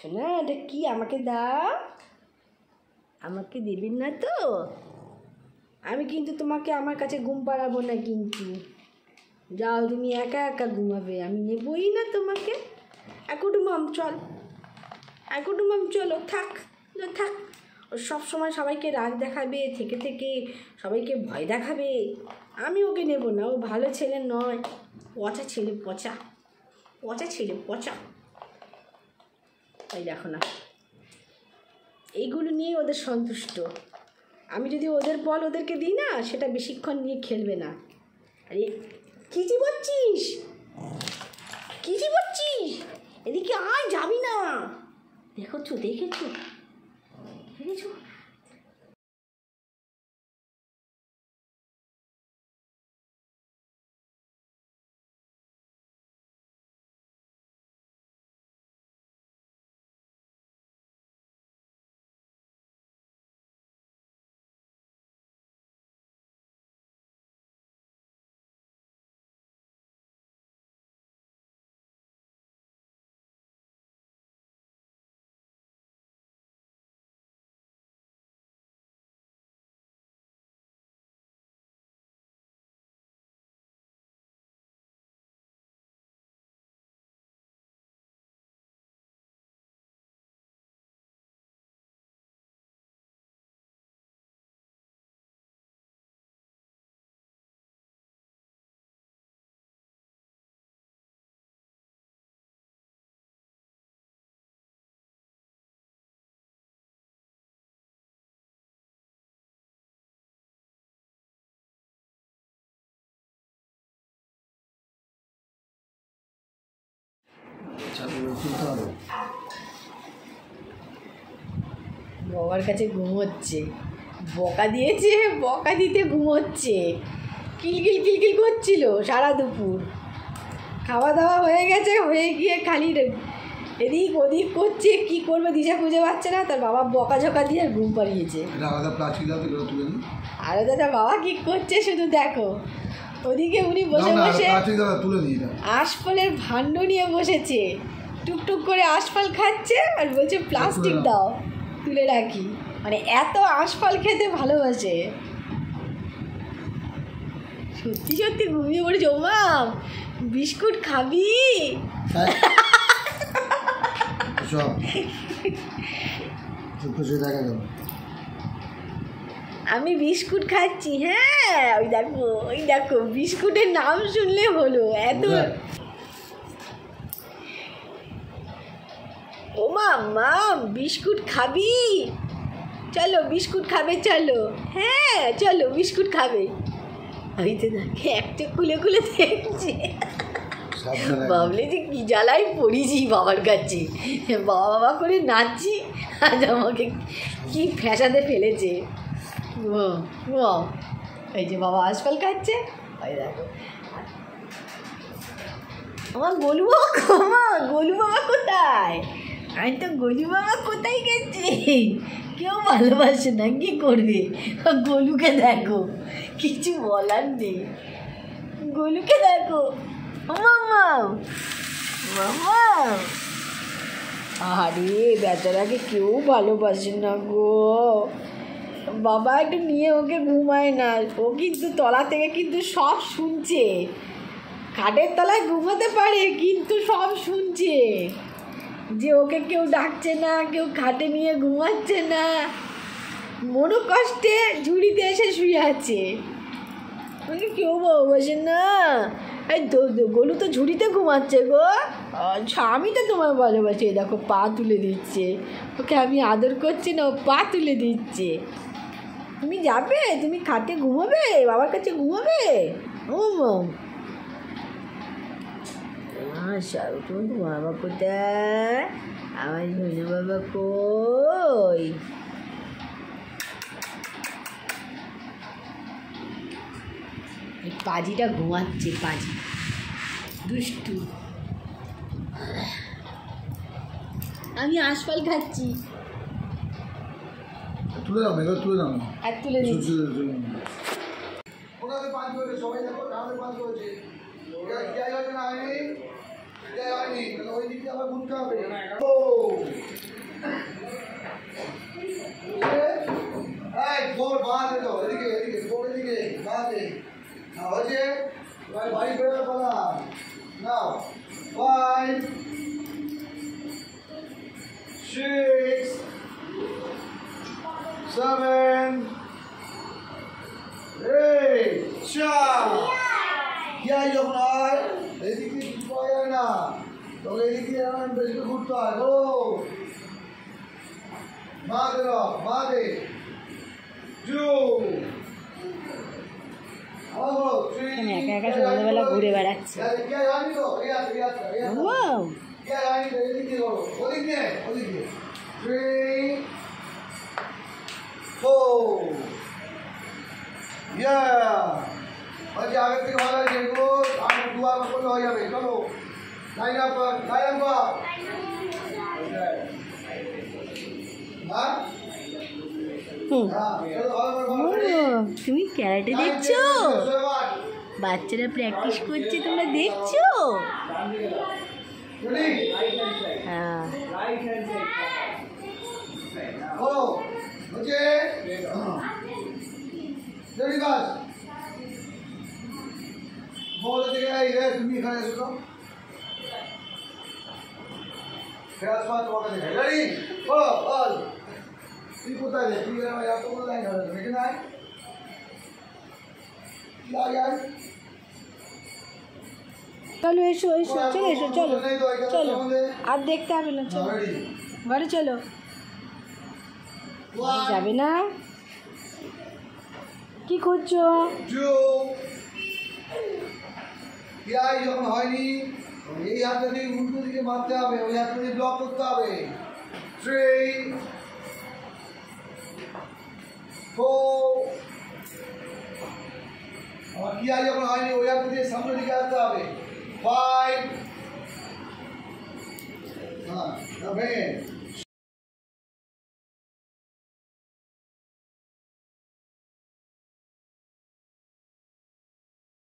শোনা, এটা কি? আমাকে দাও। আমাকে দিবেন না তো? আমি কিন্তু তোমাকে আমার কাছে ঘুম পাড়াবো না কিন্তু। যাও, তুমি একা একা ঘুমাবে, আমি নেবই না তোমাকে। কুটুমাম চল, কুটুমাম চলো, থাক থাক। ও সবসময় সবাইকে রাগ দেখাবে, থেকে থেকে সবাইকে ভয় দেখাবে। আমি ওকে নেব না, ও ভালো ছেলে নয়, পচা ছেলে, পচা পচা ছেলে, পচা। তাই দেখো না, এইগুলো নিয়ে ওদের সন্তুষ্ট। আমি যদি ওদের বল ওদেরকে দিই না, সেটা বেশিক্ষণ নিয়ে খেলবে না। আরে কী চিবোচ্ছিস, কী চিবোচ্ছিস? এদিকে আয়, যাবি না। দেখেছো দেখেছো দেখেছো? বাবার কাছে ঘুমোচ্ছে, বকা দিয়েছে, বকা দিতে ঘুমোচ্ছে। কিলকিল কিলকিল করছিল সারা দুপুর। খাওয়া দাওয়া হয়ে গেছে, হয়ে গিয়ে খালি এদিক ওদিক করছে, কি করবে দিশা খুঁজে পাচ্ছে না। তার বাবা বকাঝকা দিয়ে ঘুম পাড়িয়েছে। আরে দাদা, বাবা কি করছে শুধু দেখো। ওদিকে উনি বসে বসে আশফলের ভাণ্ড নিয়ে বসেছে, টুকটুক করে আশফল খাচ্ছে আর বলছে প্লাস্টিক দাও, তুলে রাখি। মানে এত আশফল খেতে ভালোবাসে। সত্যি সত্যি ঘুমিয়ে পড়েছে। ও মা, বিস্কুট খাবি? আমি বিস্কুট খাচ্ছি। হ্যাঁ, ওই দেখো, ওই দেখো, বিস্কুটের নাম শুনলে হলো এত। ও মা, বিস্কুট খাবি? চলো বিস্কুট খাবে, চলো। হ্যাঁ চলো, বিস্কুট খাবে। ওই তো দেখে একটা খুলে খুলে দেখছে। ভাবলে যে কি জ্বালাই পড়িছি বাবার কাছে, বাবা করে নাচছি, আজ আমাকে কি ফ্যাসাতে ফেলেছে। এই যে বাবা আজকাল খাচ্ছে, ওই দেখো। আমার গোলু বাবা, গোলু বাবা কোথায়? আমি তো গোলু বাবা কোথায় গেছে? কেউ ভালোবাসে না, কি করবে? গোলুকে দেখো, কিছু বলার নেই। গোলুকে দেখো, মামা মামা। আরে বেচারাকে কেউ ভালোবাসে না গো। বাবা একটু নিয়ে ওকে ঘুমায় না। ও কিন্তু তলা থেকে কিন্তু সব শুনছে। খাটের তলায় ঘুমাতে পারে, কিন্তু সব শুনছে যে ওকে কেউ ডাকছে না, কেউ খাটে নিয়ে ঘুমাচ্ছে না। মনোকষ্টে ঝুড়িতে এসে শুয়ে আছে, ওকে কেউ ভালোবাসে না। এই গোলু তো ঝুড়িতে ঘুমাচ্ছে গো। আচ্ছা, আমি তো তোমার ভালোবাসি। দেখো পা তুলে দিচ্ছে, ওকে আমি আদর করছি না, ও পা তুলে দিচ্ছে। তুমি যাবে, তুমি খাটে ঘুমাবে, বাবার কাছে ঘুমাবে? ও শাহরুখ, বাবা কোথায়? আমার ধনু বাবা কই? এই পাজিটা ঘুমাচ্ছে, পাজি দুষ্টু। আমি আশফল খাচ্ছি। তুলে দাও, মেঘা তুলে দাও, আর তুলে দিচ্ছি। সবাই দেখো, না, ওই দিকে আবার ঘুরতে হবে। হচ্ছে বাড়ি বেরোবার পালা নাও 5 6 7 8 চার क्या যখন হয় এদিকে কিছু পাওয়া যায় না তখন এদিকে এমন বেশি ঘুরতে হয় ও মাদে জু এখানে একা একা সন্ধ্যাবেলা ঘুরে বেড়াচ্ছে। আগের থেকে ভালো আছে এগুলো আর দুবার করলে হয়ে যাবে চলো লাইন আপ তুমি ক্যারাটে দেখছো? বাচ্চারা প্র্যাকটিস করছে, তোমরা দেখছো? হ্যাঁ তুমি এখানে এসো তো রেডি ও বল তুই কোথায় রে তুই এত বড় লাইন হবে দেখে নাই চলো এসো এসো চলো এসো চলো চলো আর দেখতে হবে না, চলো ঘরে চলো। যাবে না? কি করছো? যখন হয়নি এই হাতে দিয়ে উল্টো দিকে মারতে হবে, ওই হাতে দিয়ে ব্লক করতে হবে। 3 4 আমার কি যখন হয়নি ওই হাতে দিয়ে সামনের দিকে আসতে হবে। 5 হ্যাঁ